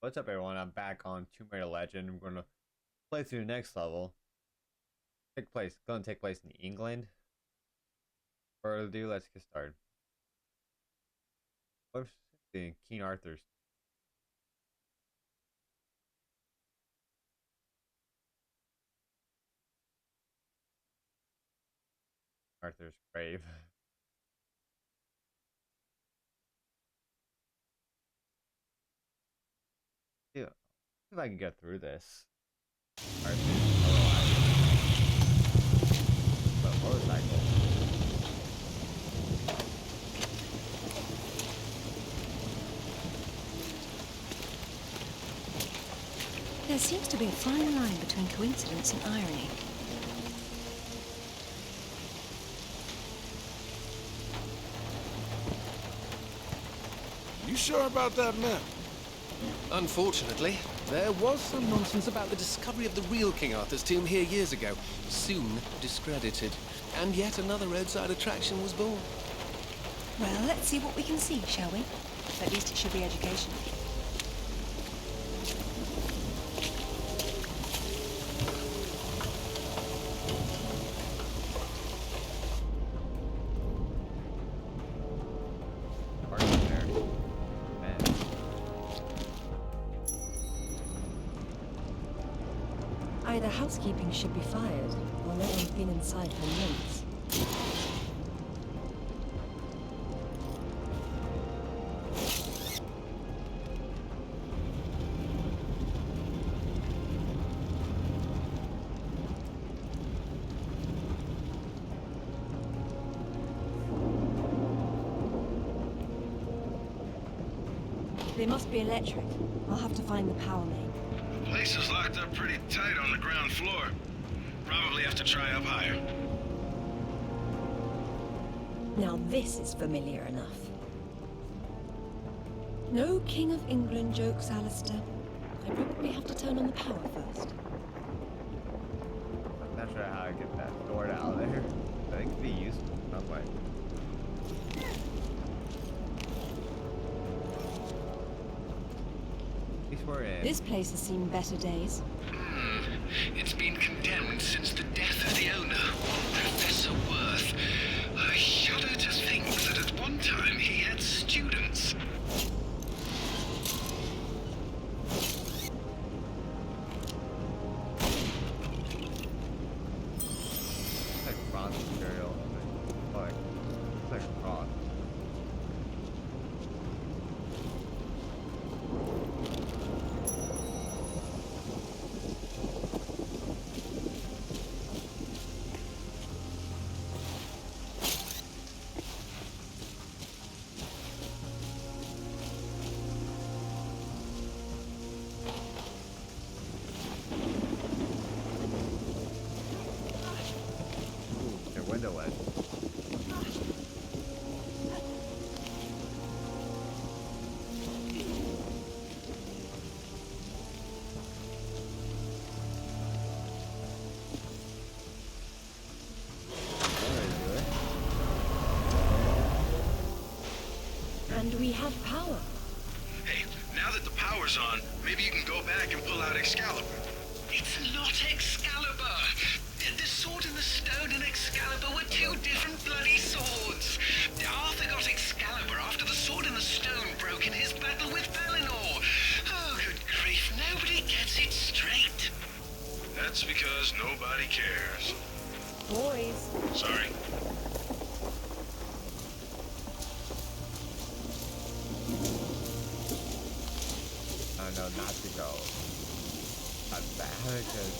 What's up, everyone? I'm back on Tomb Raider Legend. We're gonna play through the next level. Gonna take place in England. Further ado, let's get started. What's the King Arthur's grave? Yeah, see if I can get through this. Arthur's alive. But motorcycle. There seems to be a fine line between coincidence and irony. You sure about that map? Unfortunately, there was some nonsense about the discovery of the real King Arthur's tomb here years ago, soon discredited. And yet another roadside attraction was born. Well, let's see what we can see, shall we? At least it should be educational. Arthur there. Man. Either housekeeping should be fired, or no one's been inside for months. They must be electric. I'll have to find the power main. Place is locked up pretty tight on the ground floor. Probably have to try up higher. Now this is familiar enough. No King of England jokes, Alistair. I probably have to turn on the power first. I'm not sure how to get that sword out of there. I think it'd be useful in some way. At least we're in. This place has seen better days. It's been condemned since the death of the owner, Professor Worth. I shudder to think that at one time he had students. It's like bronze material. Like, it's like bronze. Ooh, their window ledge. And we have power. Hey, now that the power's on, maybe you can go back and pull out Excalibur. It's not Excalibur! The sword in the stone and Excalibur were two different bloody swords! Arthur got Excalibur after the sword in the stone broke in his battle with Valinor! Oh, good grief, nobody gets it straight! That's because nobody cares. Boys. Sorry. I know not to go. That's bad because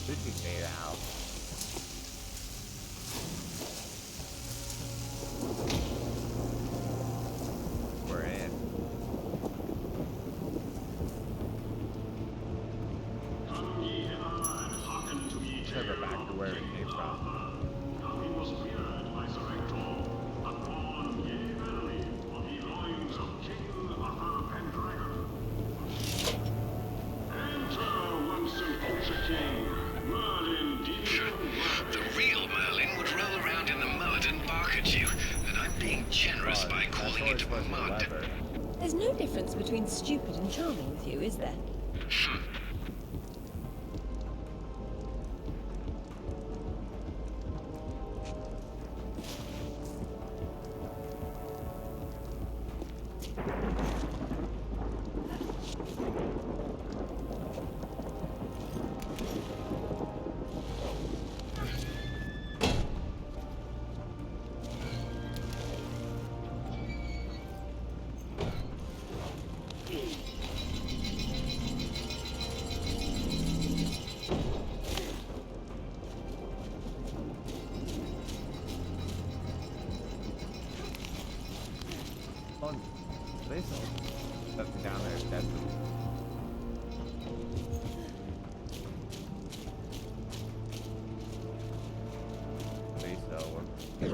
this is made out. We're in. Let's go back to where we came from. Enter, once and future king, Merlin, amount supposed of to be mud. lever. There's no difference between stupid and charming with you, is there? Oh, this nothing down there. That's please, we're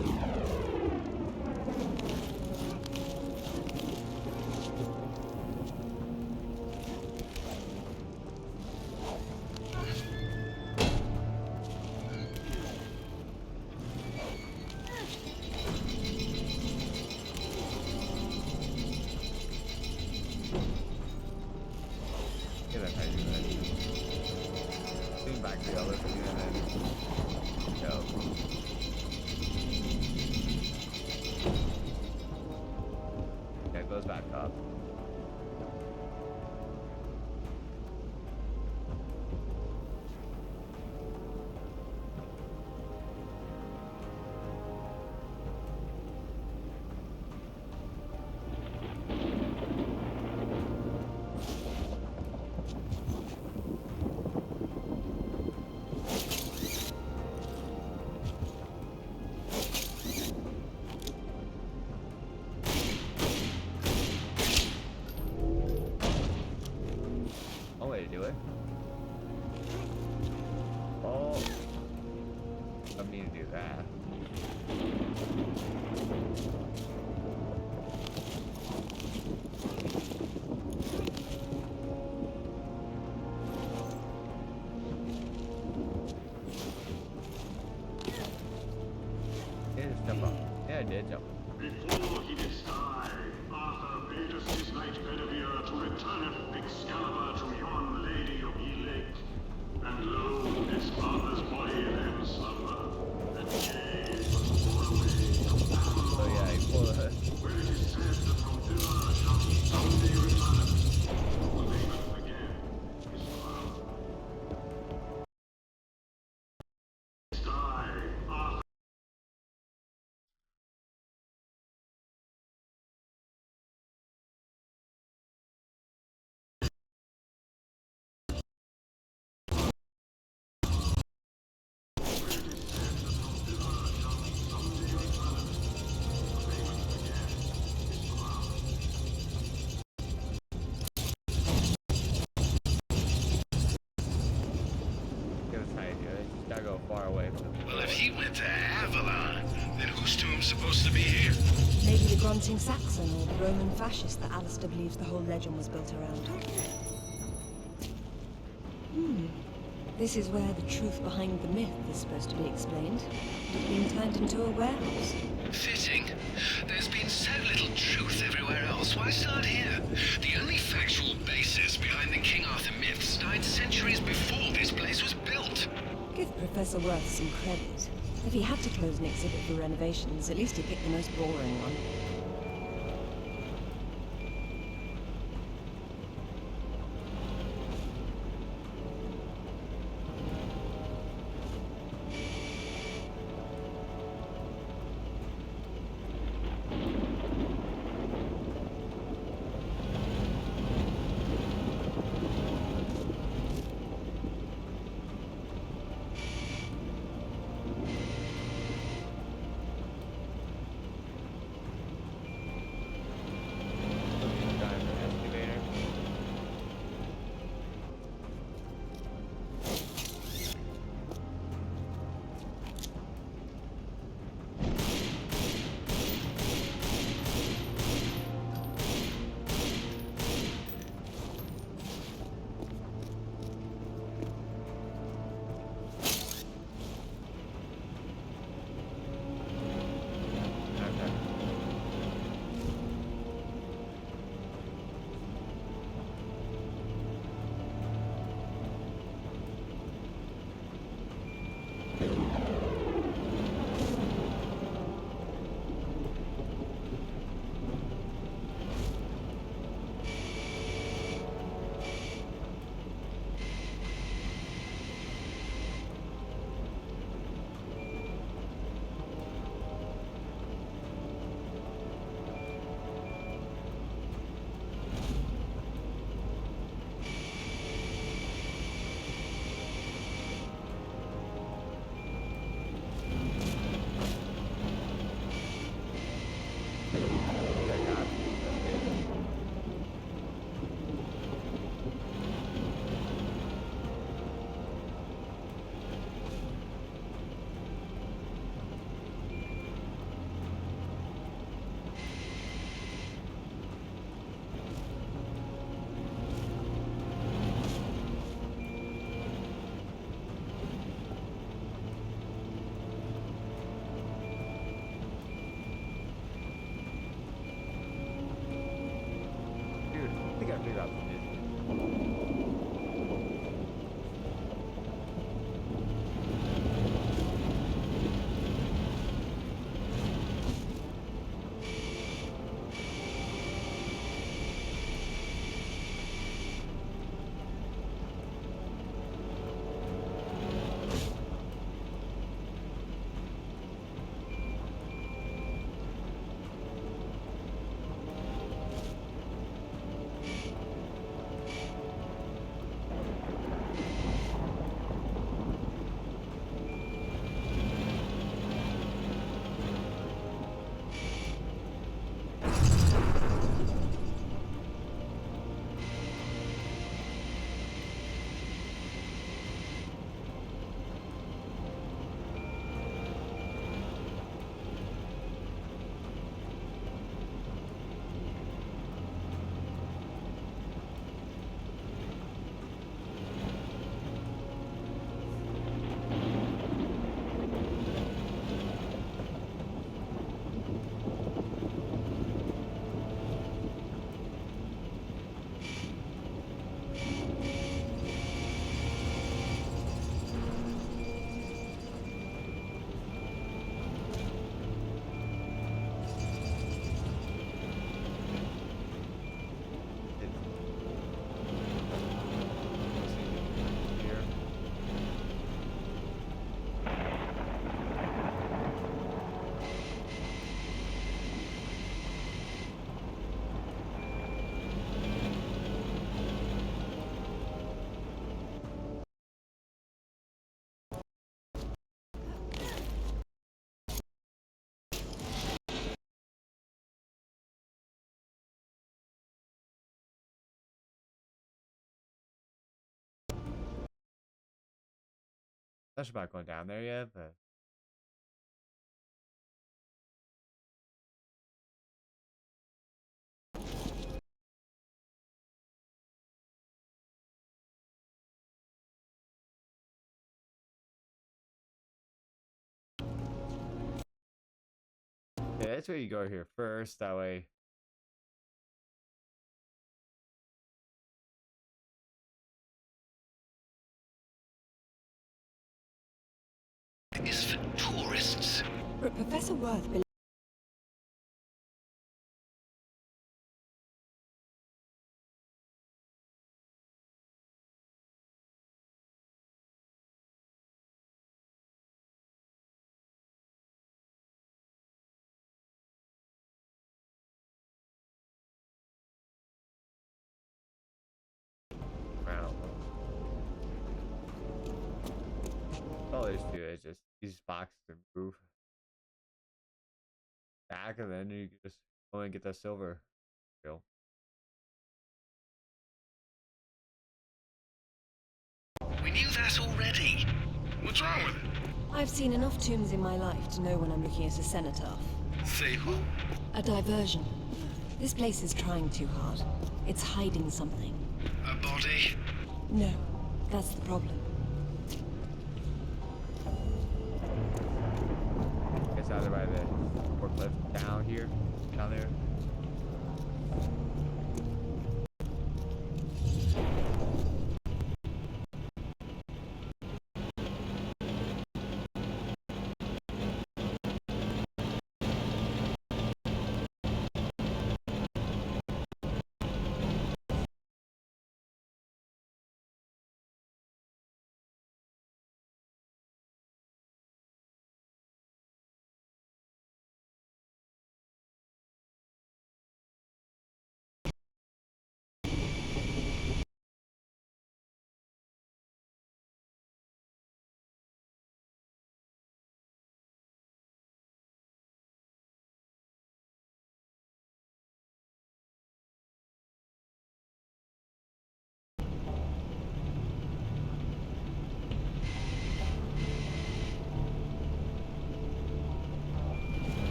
yeah, that's how you do that. Swing back to the other thing and then go. Yeah, it goes back up. One way to do it. Oh, I mean to do that. Yeah, just jump up. Yeah, I did jump up. Before he did die, Arthur bade us his knight Bedivere to return Excalibur to yon lady of Elect. And lo, his father's body then slumber, and gave bore away to So yeah, I pull the where it is said that from thither shall he someday return. The raven again is found. Die, Arthur. give us how you do it. Just gotta go far away from the Well, if door. he went to Avalon, then whose tomb's supposed to be here? Maybe the grunting Saxon or the Roman fascist that Alistair believes the whole legend was built around. This is where the truth behind the myth is supposed to be explained. It's been turned into a warehouse. Fitting. There's been so little truth everywhere else. Why start here? The only factual basis behind the King Arthur myths died centuries before this place was built. Give Professor Worth some credit. If he had to close an exhibit for renovations, at least he picked the most boring one. That's about going down there yet, but yeah, that's where you go here first. That way, Is for tourists. Professor Worth around. All there's to it is just these boxes to move back, and then you can just go and get that silver. Bill. We knew that already. What's wrong with it? I've seen enough tombs in my life to know when I'm looking at a cenotaph. Say who? A diversion. This place is trying too hard. It's hiding something. A body? No, that's the problem. It's either by the forklift down here, down there.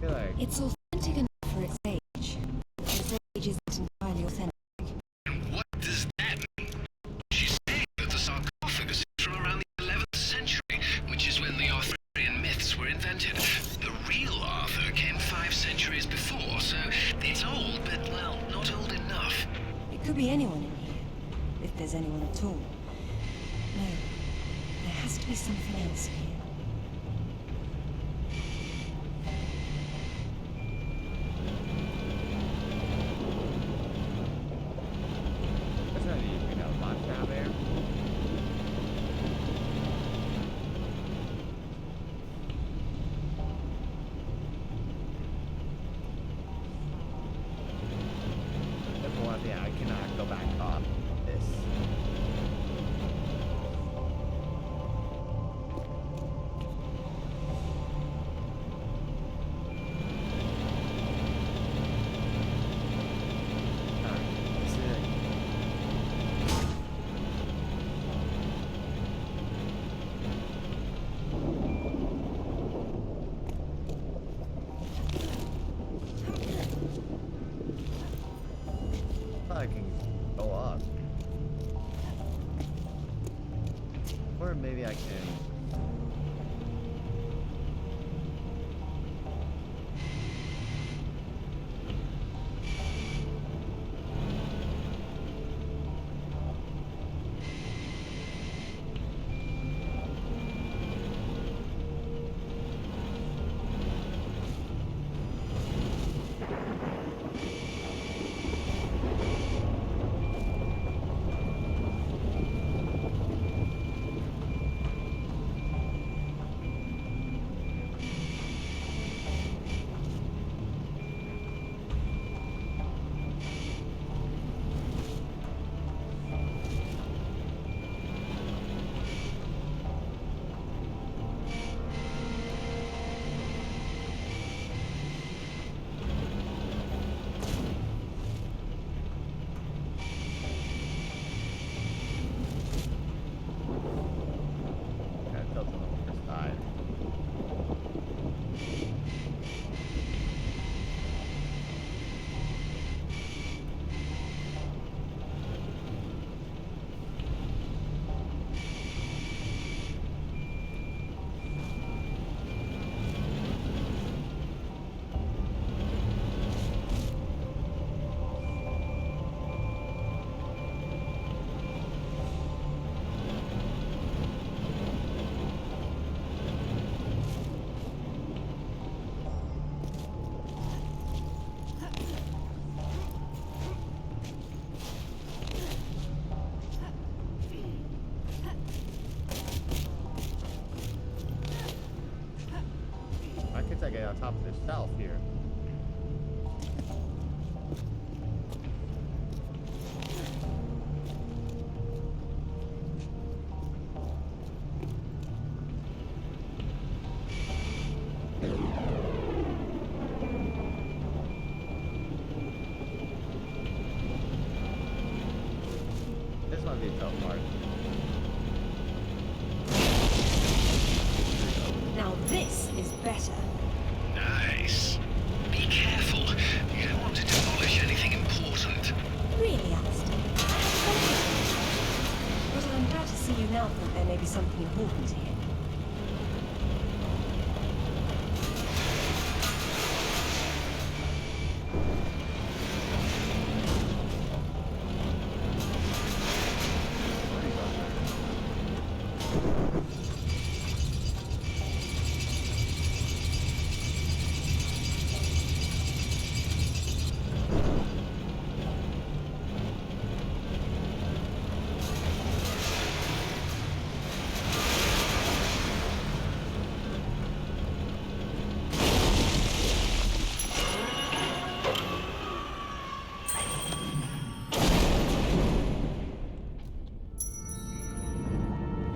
I feel like It's authentic enough for its age. Its age isn't entirely authentic. What does that mean? She's saying that the sarcophagus is from around the 11th century, which is when the Arthurian myths were invented. The real Arthur came 5 centuries before, so it's old, but, well, not old enough. It could be anyone in here, if there's anyone at all. No, there has to be something else here. that's not even a box down there. That's one thing I cannot go back off this. Alright, this is it. I can go up. Or maybe I can. on top of this shelf here. This might be a tough part. Now this is better. Nice. Be careful. You don't want to demolish anything important. Really, Alistair. Thank you. But I'm glad to see you now think there may be something important here.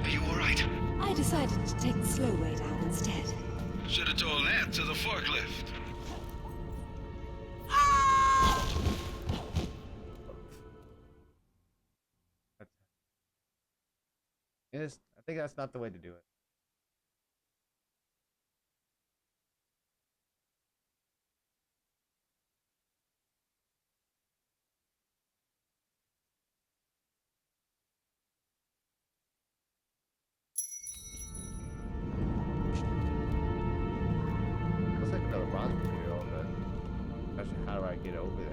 Are you all right? I decided to take the slow way down instead. Should have told that to the forklift. Yes, I think that's not the way to do it. Looks like another bronze material, but question, how do I get over there?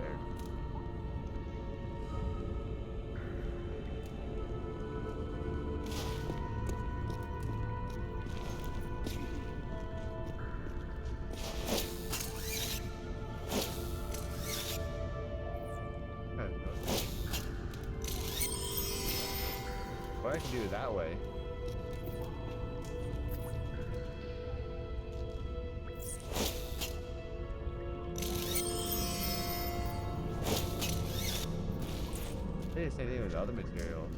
Or I can do it that way. They did the same thing with the other materials.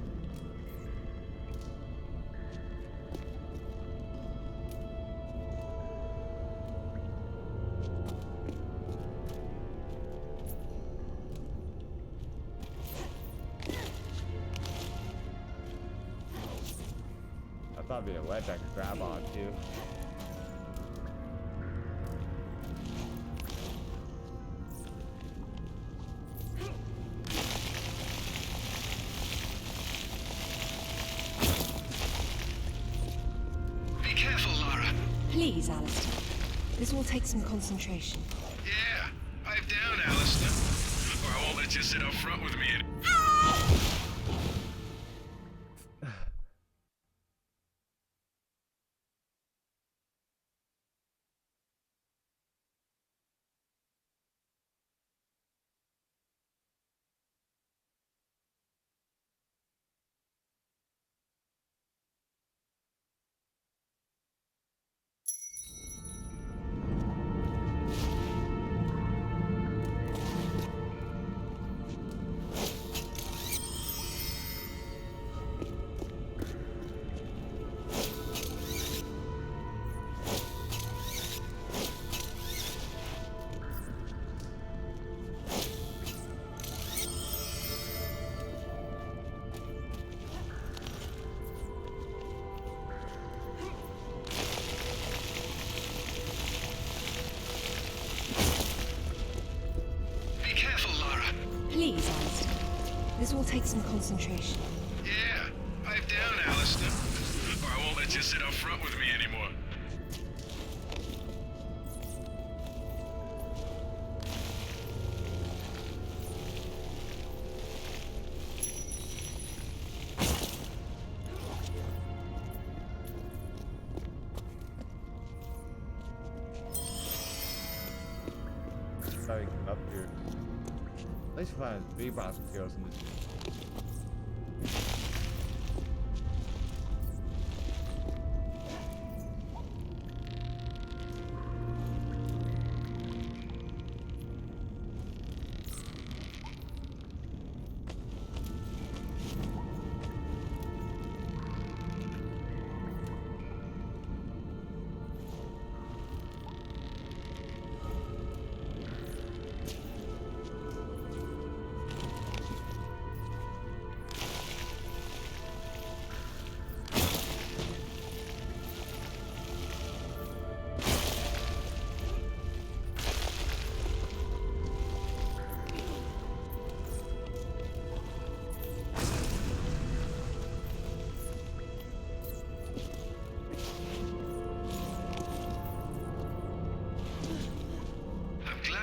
I thought it'd be a ledge I could grab onto. Be careful, Lara. Please, Alistair. This will take some concentration. Yeah, pipe down, Alistair. Or I won't let you sit up front with me. Be careful, Lara. Please, Alistair. This will take some concentration. Yeah, pipe down, Alistair. Or I won't let you sit up front with me anymore. Thought we come up here. At least find 3 bronze materials in this.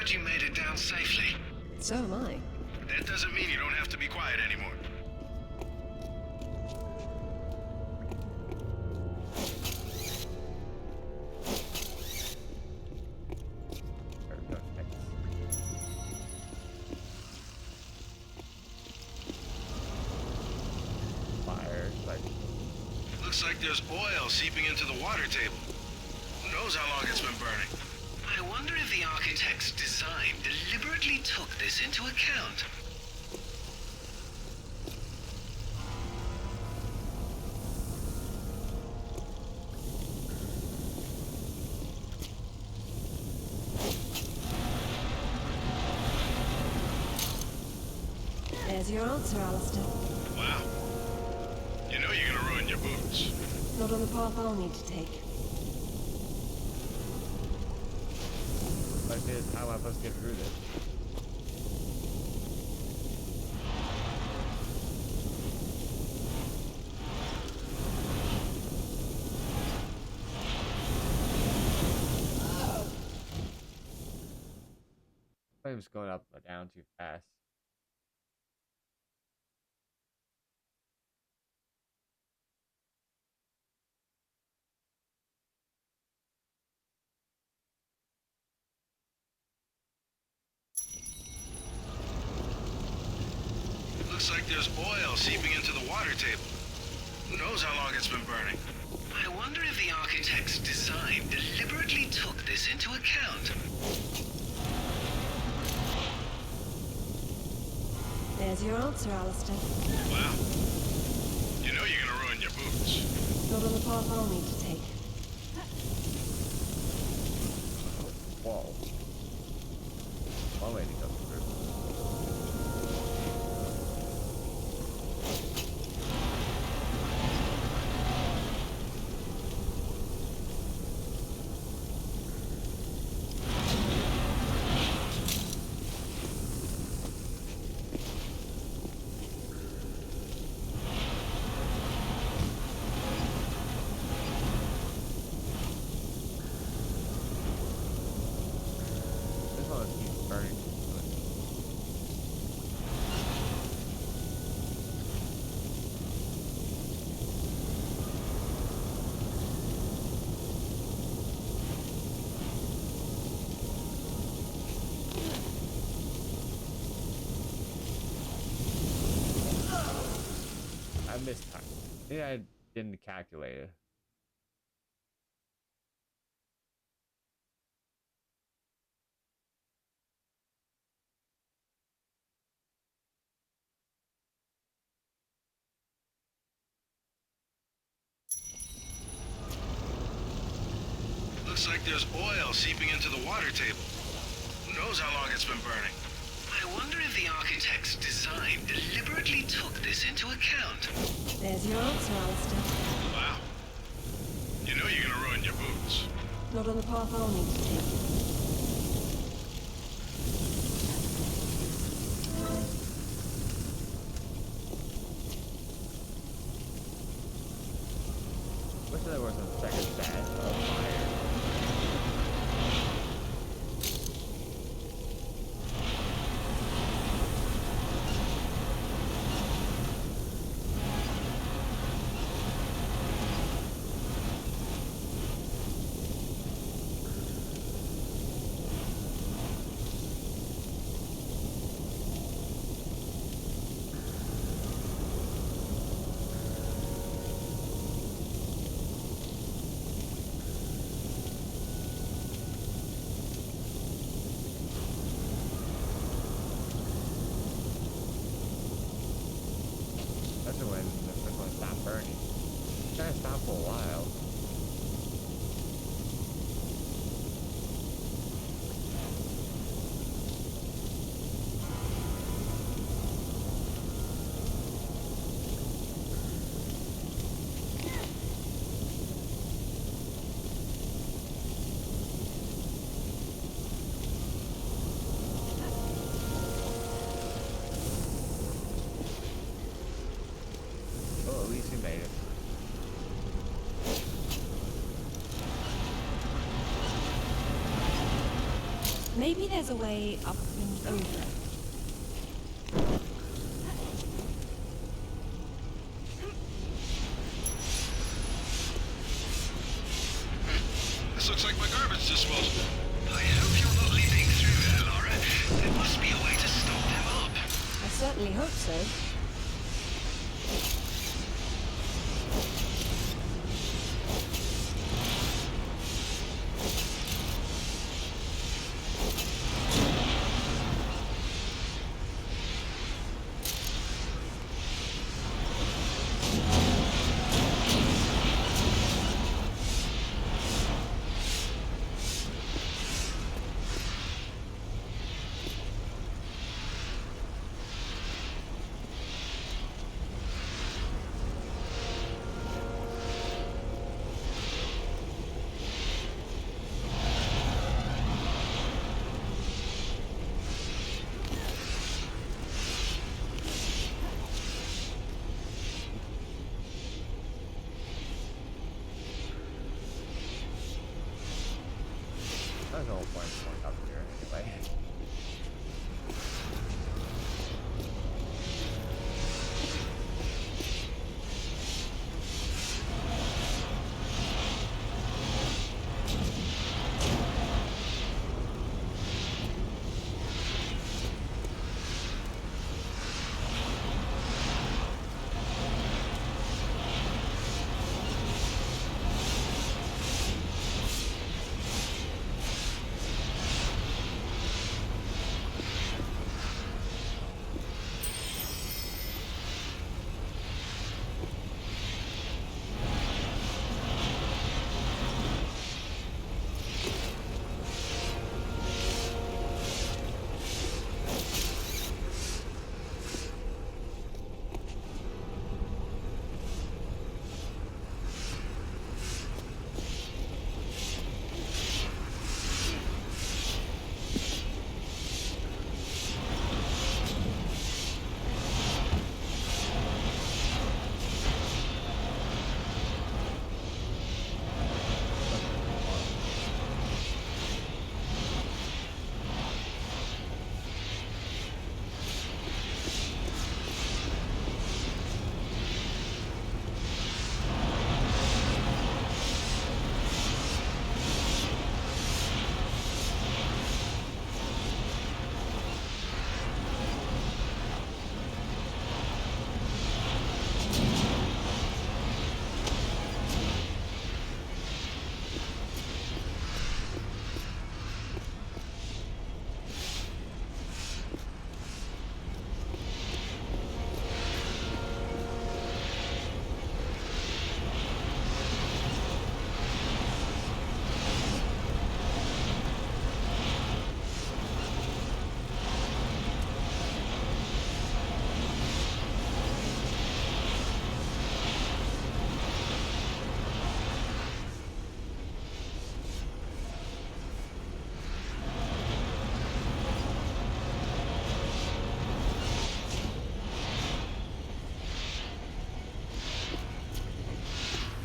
glad you made it down safely. So am I. That doesn't mean you don't have to be quiet anymore. There we go. Thanks. Fire, like, Looks like there's oil seeping into the water table. Who knows how long it's been burning? I wonder if the architect's design deliberately took this into account. There's your answer, Alistair. Wow. You know you're gonna ruin your boots. Not on the path I'll need to take. but how am I supposed to get through this? Flame's going up or down too fast. Looks like there's oil seeping into the water table. Who knows how long it's been burning? I wonder if the architect's design deliberately took this into account. There's your answer, Alistair. Wow. You know you're gonna ruin your boots. Not on the path I'll need to take. Whoa. One way to go through. This one keeps burning. I missed time. Maybe I didn't calculate it. Looks like there's oil seeping into the water table. Who knows how long it's been burning? I wonder if the architect's design deliberately took this into account. There's your answer, Alistair. Wow. You know you're gonna ruin your boots. Not on the path I'll need to take. Wish there was a second batch of fire. Maybe there's a way up and over. This looks like my garbage disposal. I hope you're not living through there, Laura. There must be a way to stop them up. I certainly hope so. There's no point in going up here anyway.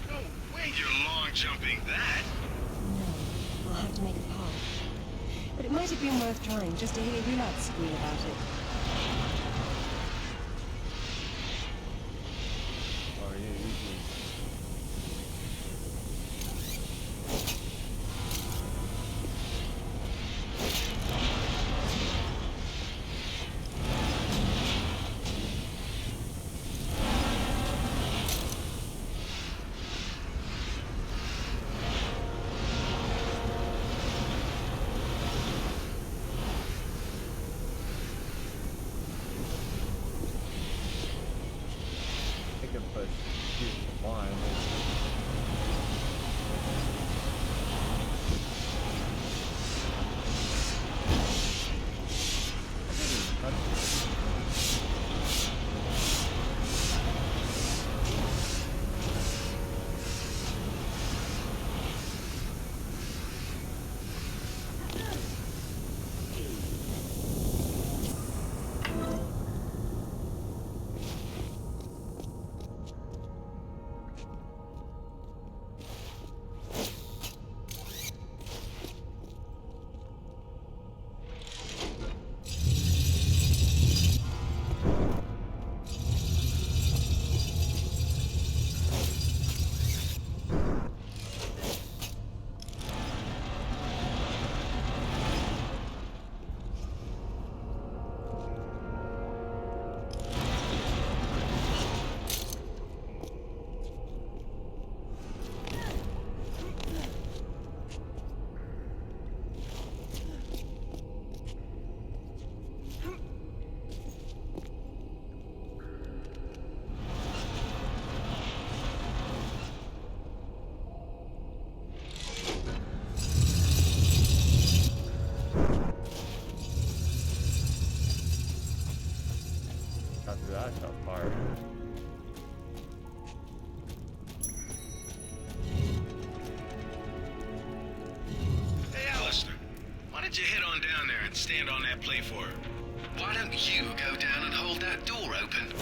No way you're long jumping that. No, I'll have to make a path. But it might have been worth trying just to hear you lot squeal about it. Or you usually don't you head on down there and stand on that plate for her? Why don't you go down and hold that door open?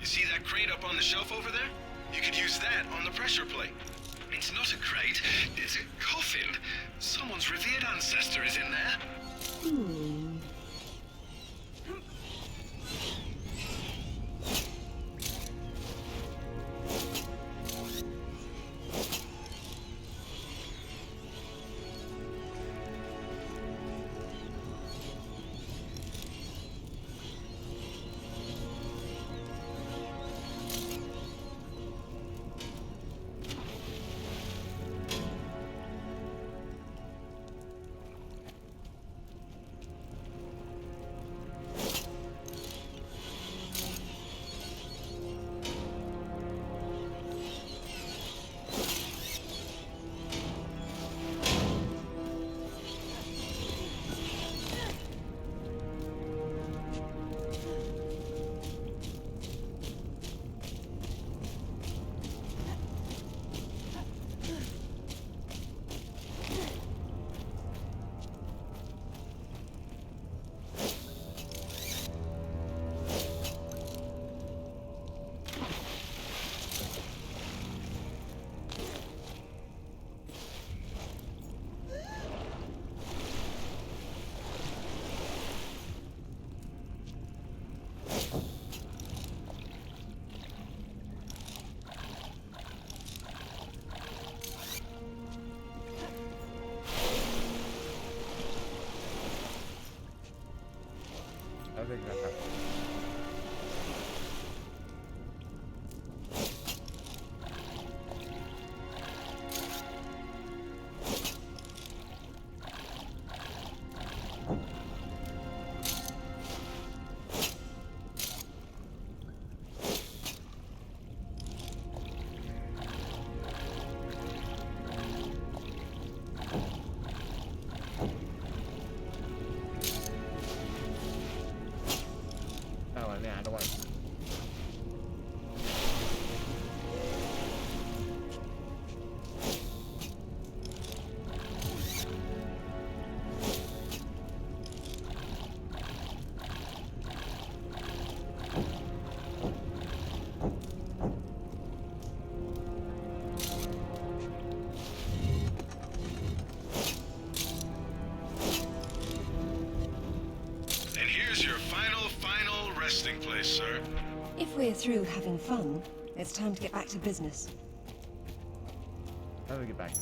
You see that crate up on the shelf over there? You could use that on the pressure plate. It's not a crate, it's a coffin. Someone's revered ancestor is in there. I think that happened. Oh, yeah, I don't want. And here's your final resting place, sir. If we're through having fun, it's time to get back to business. How do we get back? Is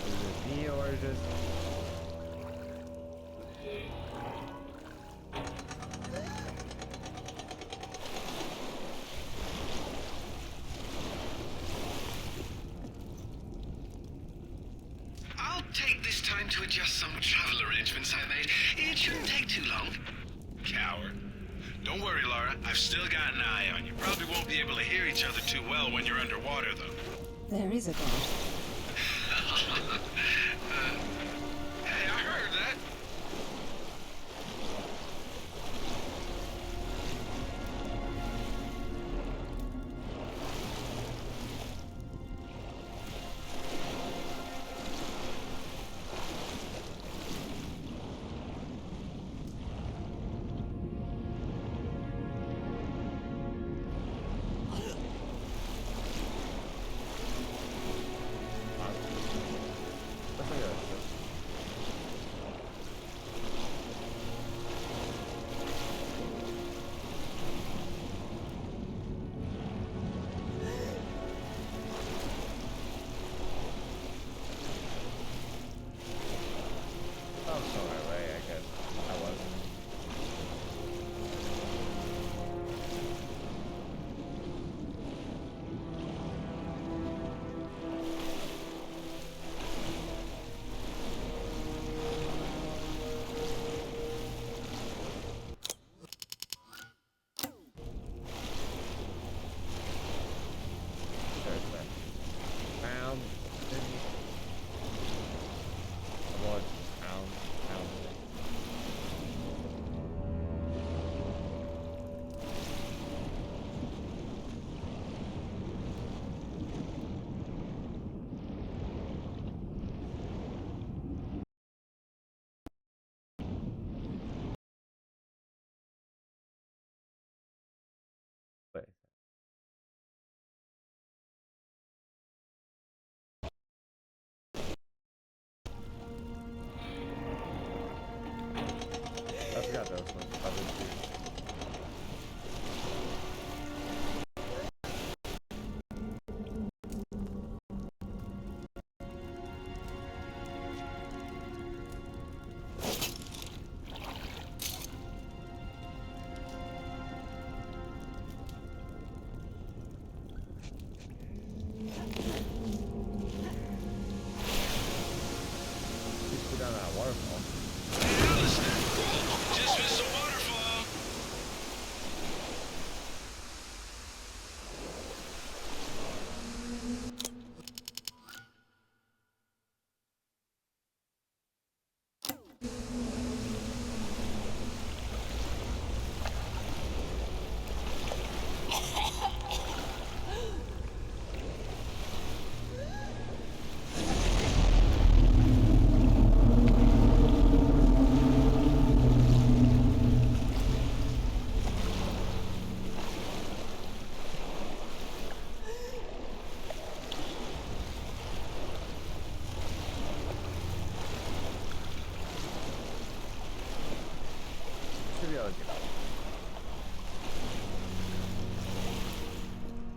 it me or just? I'll take this time to adjust some travel arrangements I made. It shouldn't take too long. Coward. Don't worry, Lara. I've still got an eye on you. Probably won't be able to hear each other too well when you're underwater, though. There is a God. Hey, I heard that.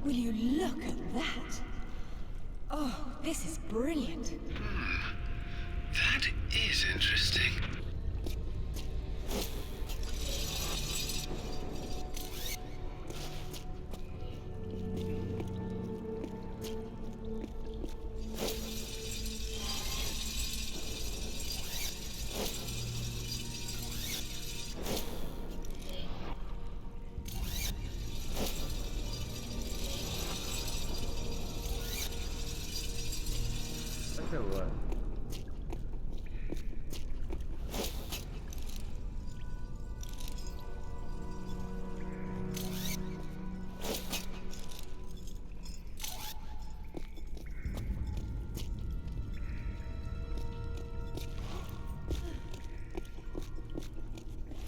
Will you look at that? Oh, this is brilliant. That is interesting. Look at what?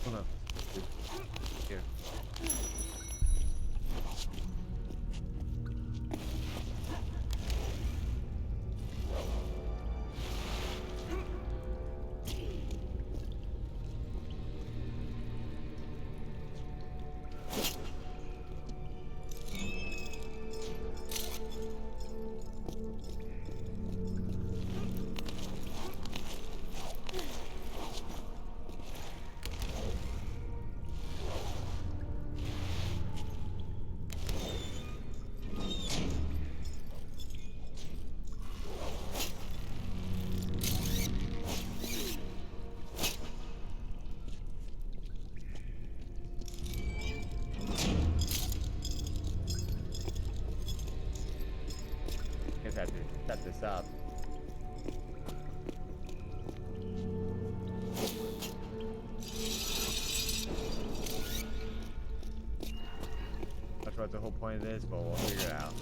Oh no. Here. Guess I have to set this up. That's what the whole point of this, but we'll figure it out.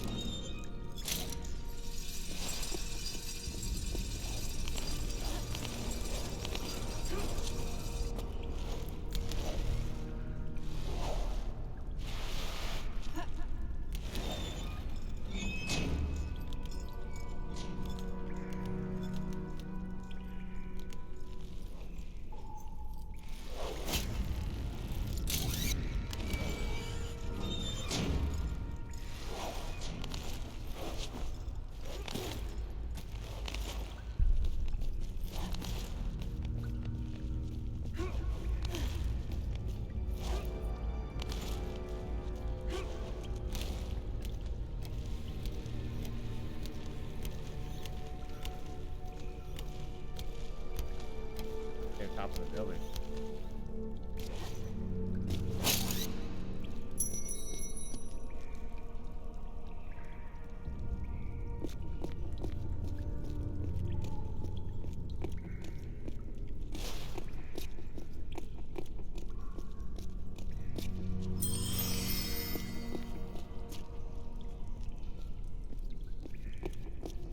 Top of the building.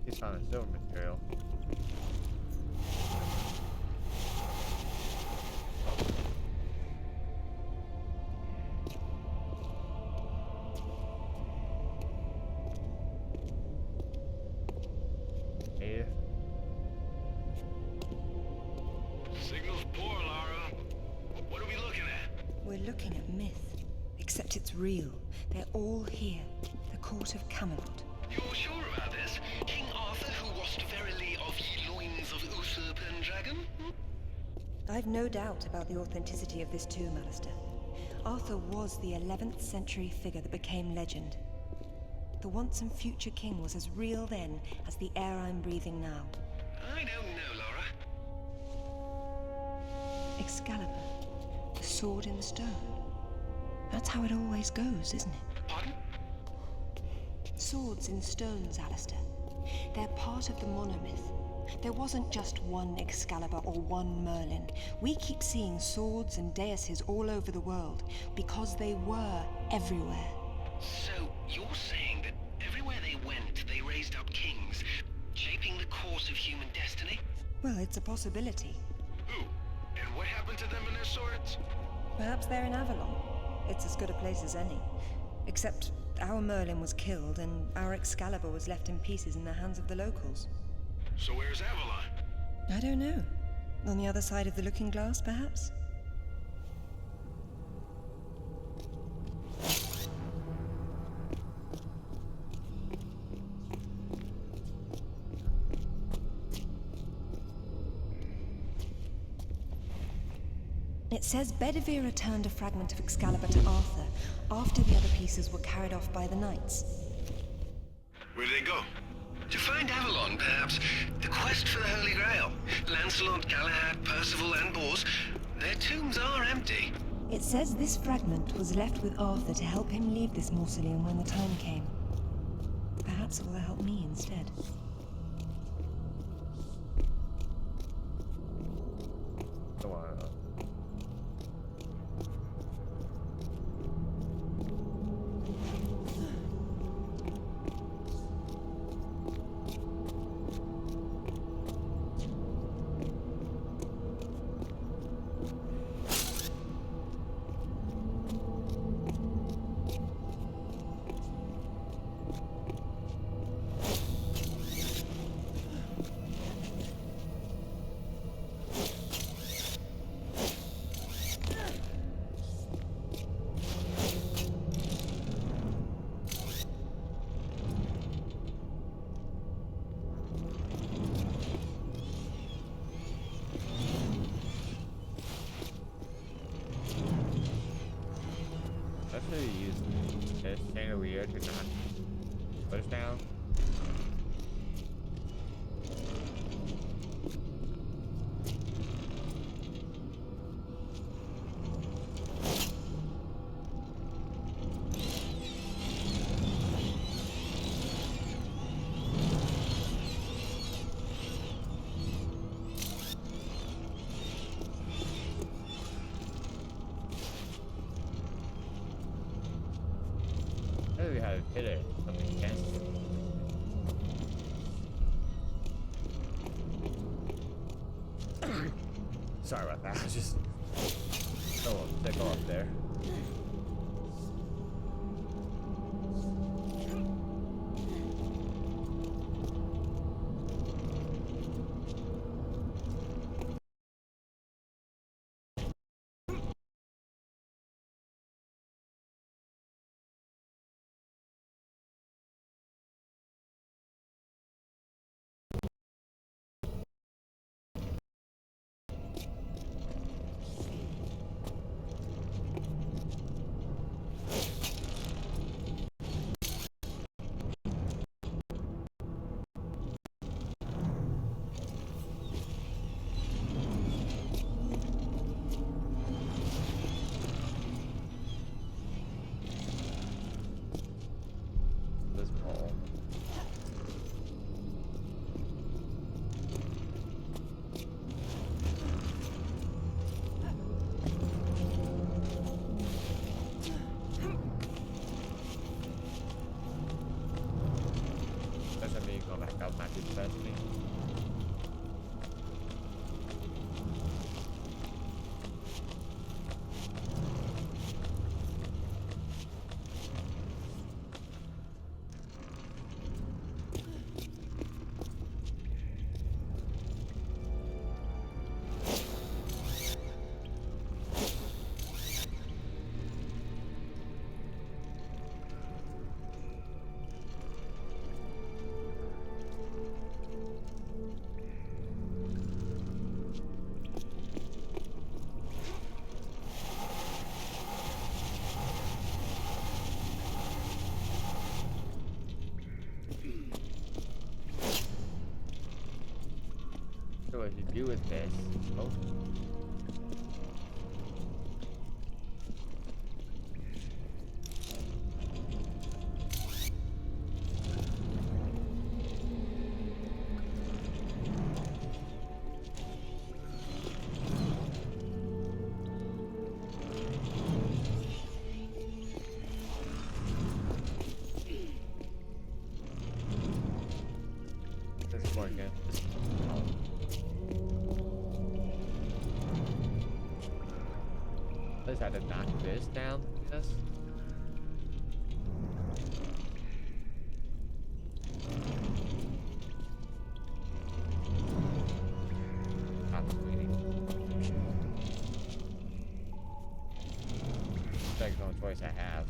He's found a silver material. Signal's poor, Lara. What are we looking at? We're looking at myth, except it's real. They're all here. The court of Camelot. You're sure about this? King Arthur, who wast verily of ye loins of Uther Pendragon? I've no doubt about the authenticity of this tomb, Alistair. Arthur was the 11th century figure that became legend. The once and future king was as real then as the air I'm breathing now. I don't know, Laura. Excalibur, the sword in the stone. That's how it always goes, isn't it? Pardon? Swords in stones, Alistair. They're part of the monomyth. There wasn't just one Excalibur or one Merlin. We keep seeing swords and daises all over the world because they were everywhere. So, you're saying that everywhere they went, they raised up kings, shaping the course of human destiny? Well, it's a possibility. Who? And what happened to them and their swords? Perhaps they're in Avalon. It's as good a place as any. Except our Merlin was killed and our Excalibur was left in pieces in the hands of the locals. So where's Avalon? I don't know. On the other side of the looking glass, perhaps? It says Bedivere returned a fragment of Excalibur to Arthur after the other pieces were carried off by the knights. Where'd they go? To find Avalon, perhaps. The quest for the Holy Grail. Lancelot, Galahad, Percival, and Bors. Their tombs are empty. It says this fragment was left with Arthur to help him leave this mausoleum when the time came. Perhaps it will help me instead. Come on. I should have used this chandelier to not push down. I don't know how to hit it. Something against it. Sorry about that. I was just tickle up there. This pole. Doesn't mean go back up, not do the best thing. So what you do with this? Oh. This working. Oh. At least I had to knock this down. Yes. Stop bleeding. That's the only choice I have.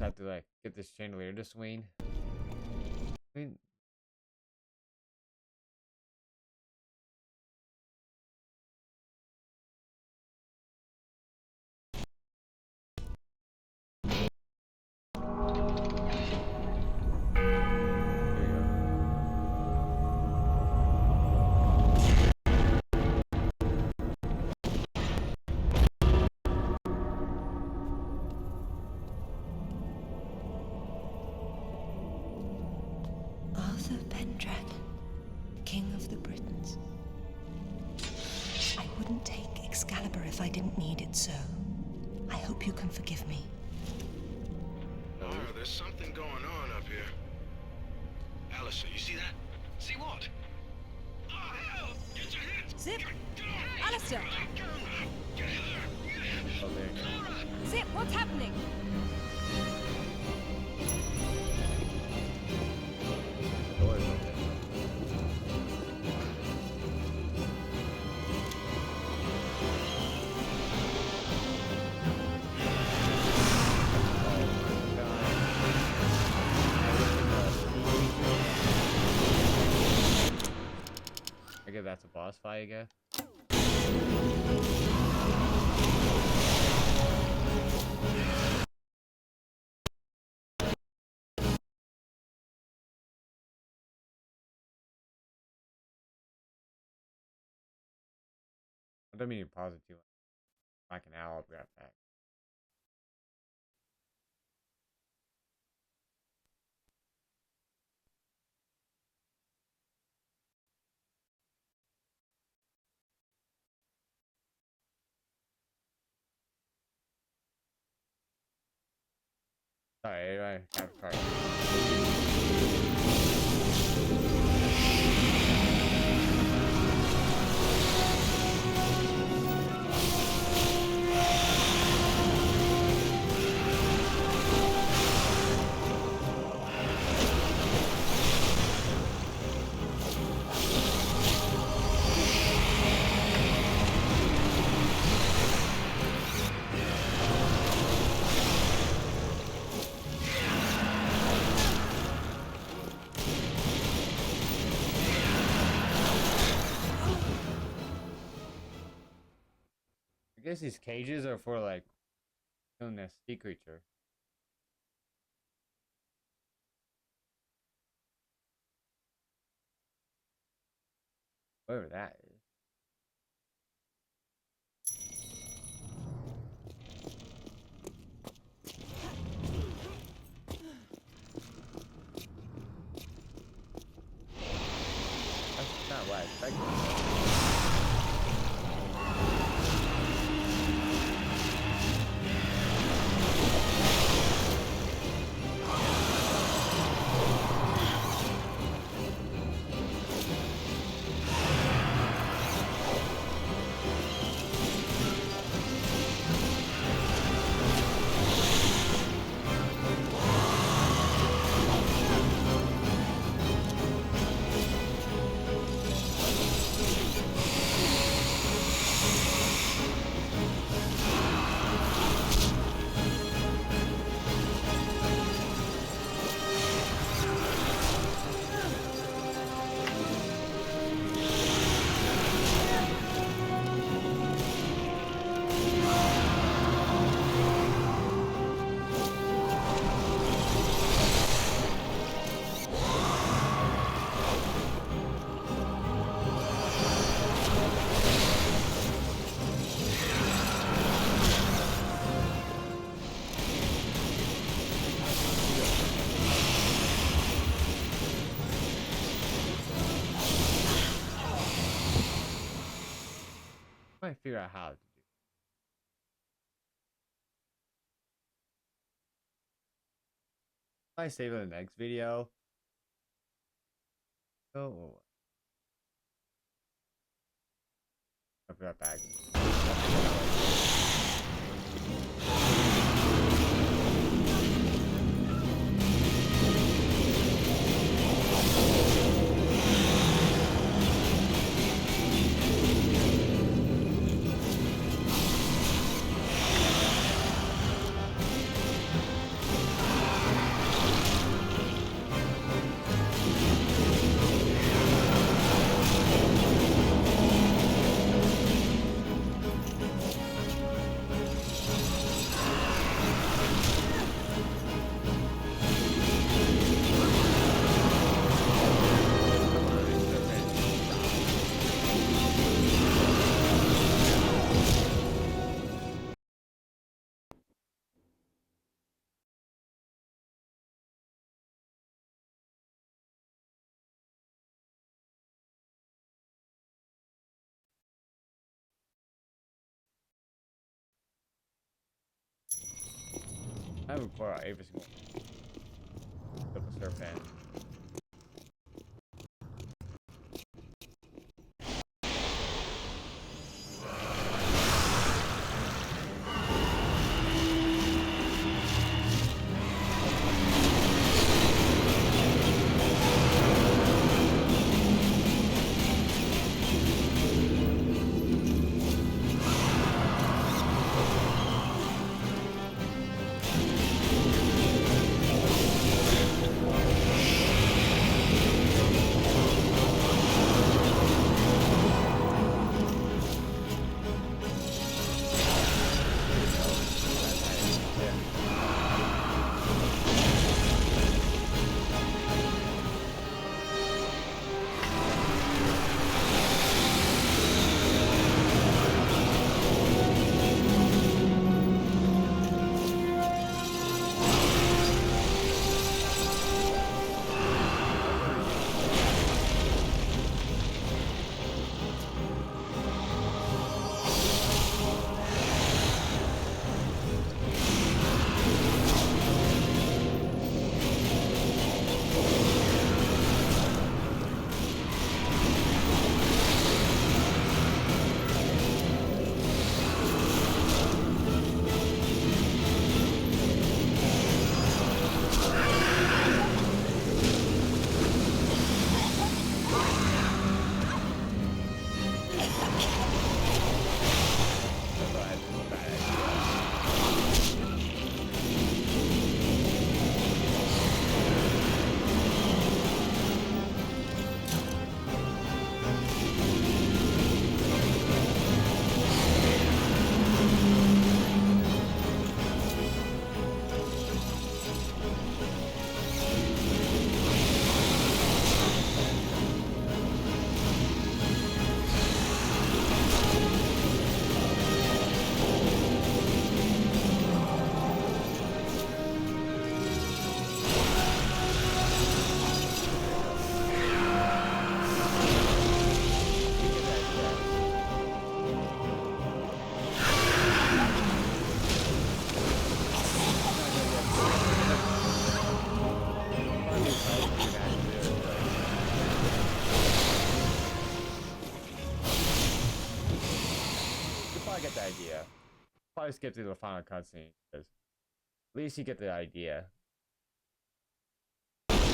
have to like get this chandelier to swing. I mean, there you go. Arthur Pendrad, King of the Britons. I wouldn't take Excalibur if I didn't need it so. I hope you can forgive me. Lara, there's something going on up here. Alistair, you see that? See what? Oh, hell! Get your hands! Zip! Get off! Alistair! Get her! Oh, there you go. Lara! Zip, what's happening? Door's open. I guess that's a boss fight, I guess. I don't mean to pause it too much. Like an hour, I'll be right back. Sorry, I have a card. I guess these cages are for like killing a sea creature. Whatever that is. That's not what I expected. I figure out how to do. I save it in the next video. Oh, I'll be right back. I record every single of a serpent. Get the idea. Probably skip through the final cutscene because at least you get the idea. Right.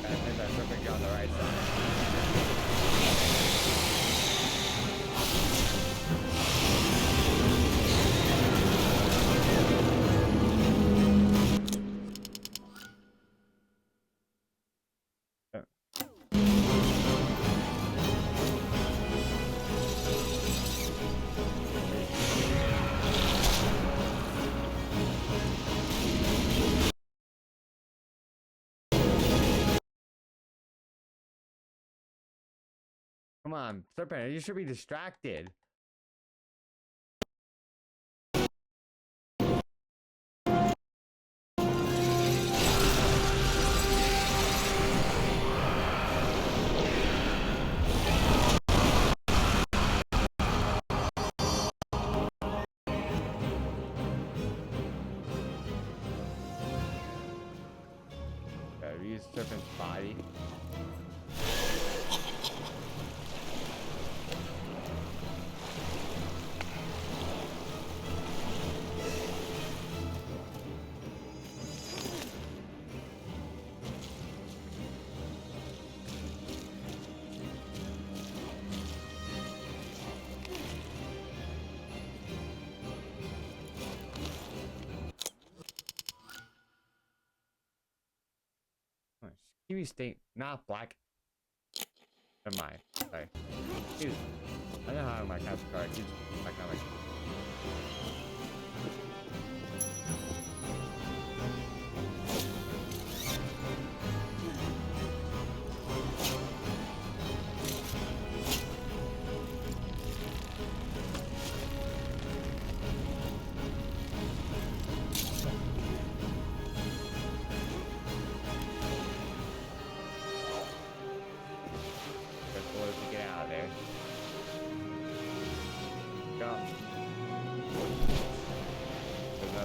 I think that's perfectly on the right side. Come on, Serpent, you should be distracted. Use Serpent's body. Kiwi state, not black. Never mind. Sorry. Dude, I know how my capture card keeps my comic.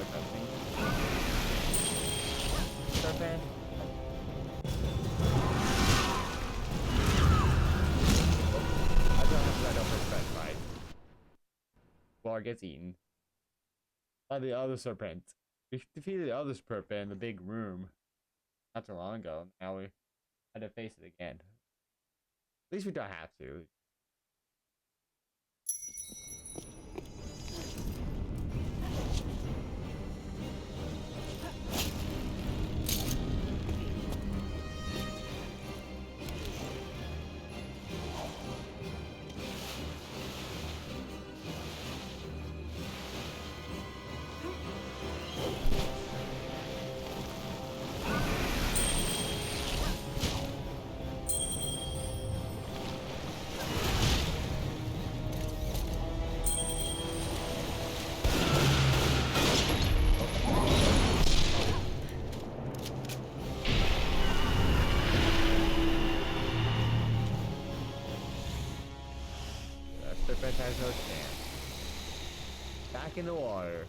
another cutscene. Serpent. I don't have to let up his friend, right? Blar gets eaten by the other serpent. We defeated the other serpent in the big room not too long ago. Now we had to face it again. At least we don't have to. Serpent has no chance. Back in the water.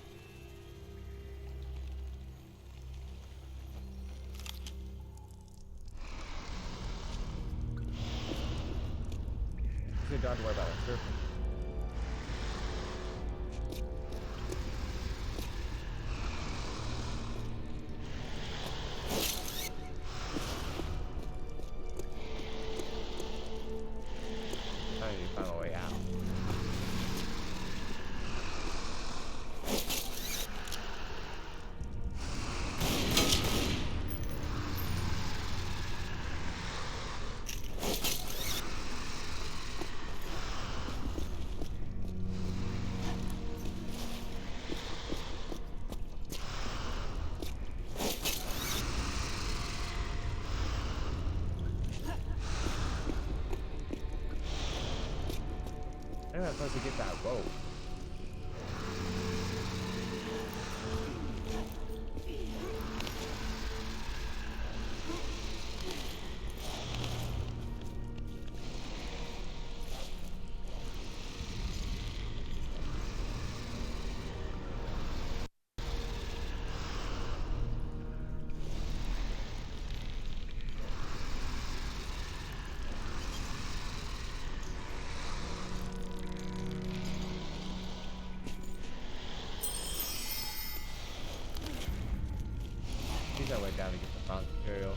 You don't have to worry about that serpent. I need to find a way out. I'm not supposed to get that rope. Use that way down to get the bronze material.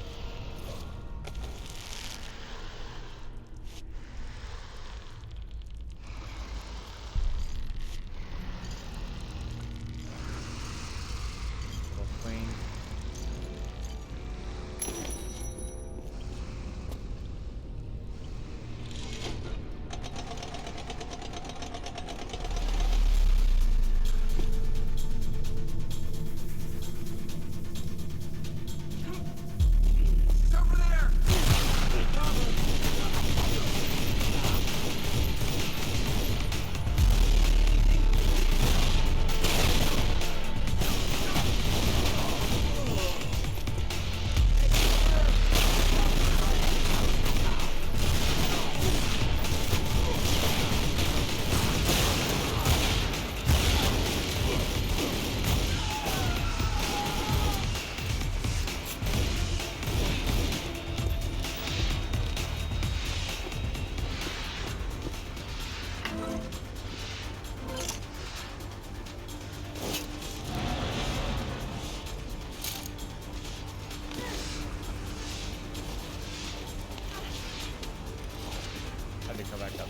Little swing. I did come back up.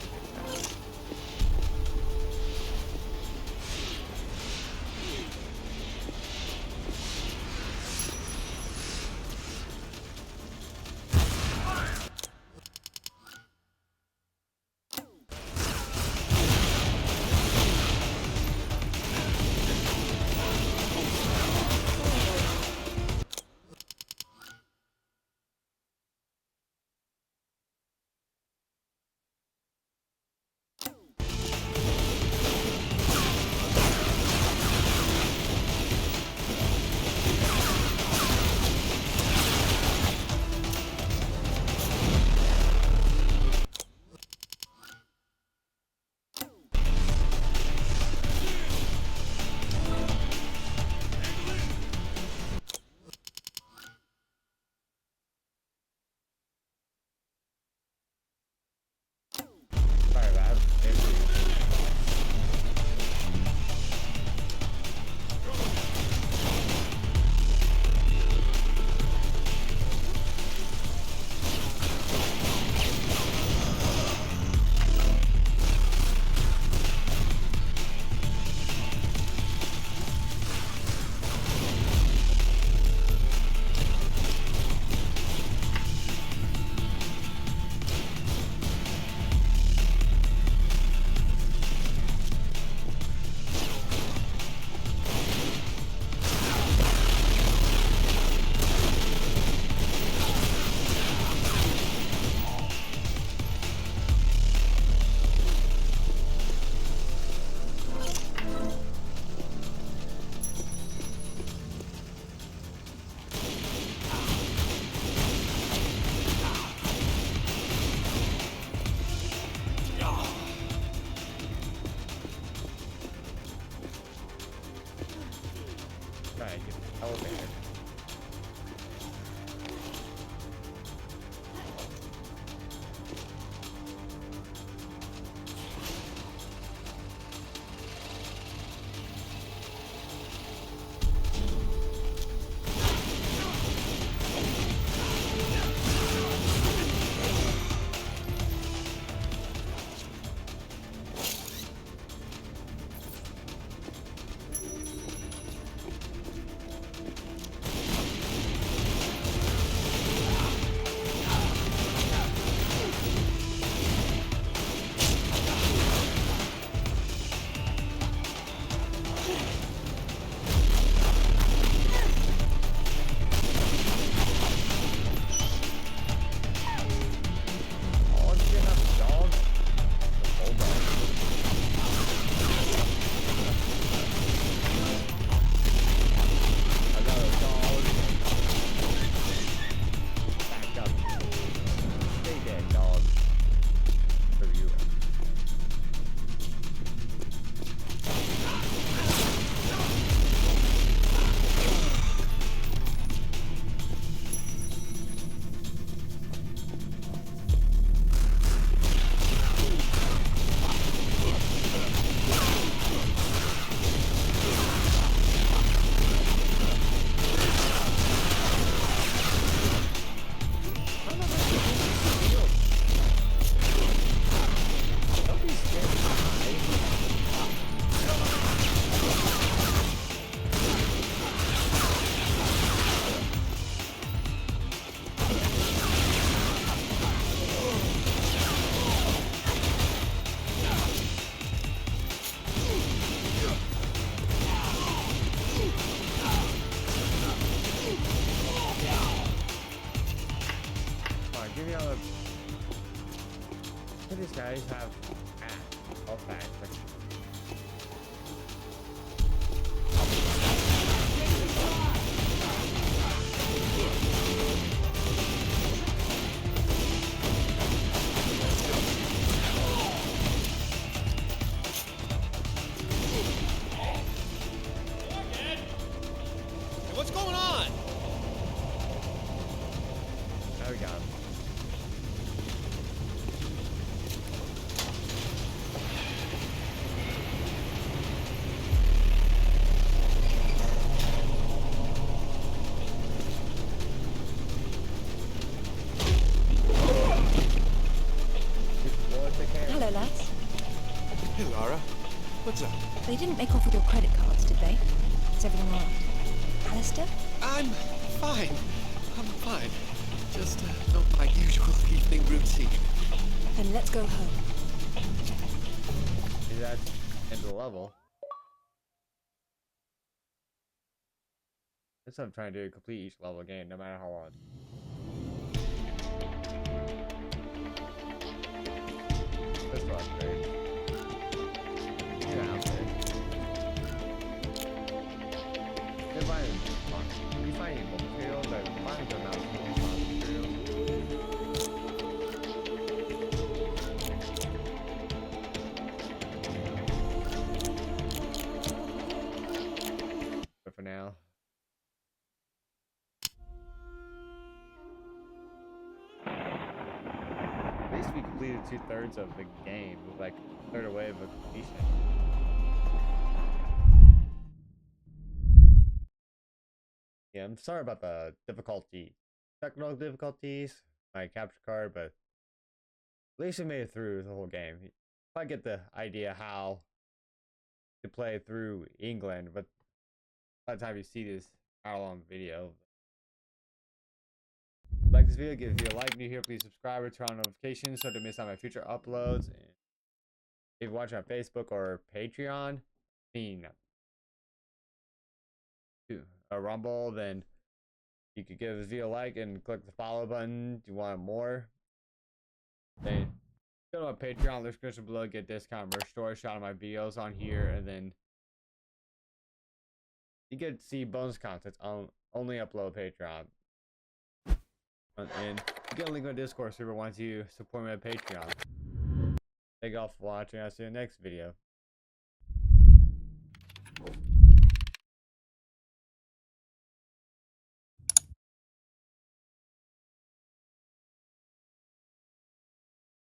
always have all facts. What's going on? There we go. Hello, lads. Hey, Lara. What's up? They didn't make off with your credit cards, did they? Is everything all right? Alistair? I'm fine. I'm fine. Just not my usual evening routine. Then let's go home. Is that end of the level? That's what I'm trying to do, complete each level again, no matter how long. This one's great. Yeah, okay. They're buying you finding more materials, they're buying them out of materials. But for now. At least we completed 2/3 of the game, like a third away of a completion. Yeah, I'm sorry about the technical difficulties, my capture card, but at least we made it through the whole game. I get the idea how to play through England, but by the time you see this hour-long video, like this video, give it a like. New here, please subscribe or turn on notifications so to miss out my future uploads. And if you watch on Facebook or Patreon, a Rumble, then you could give this video a like and click the follow button. Do you want more? Then go to my Patreon, the description below, get discount merch store, shout out my videos on here, and then you get to see bonus content on only upload Patreon. And you get a link on Discord server once you support me on Patreon. Thank you all for watching. I'll see you in the next video.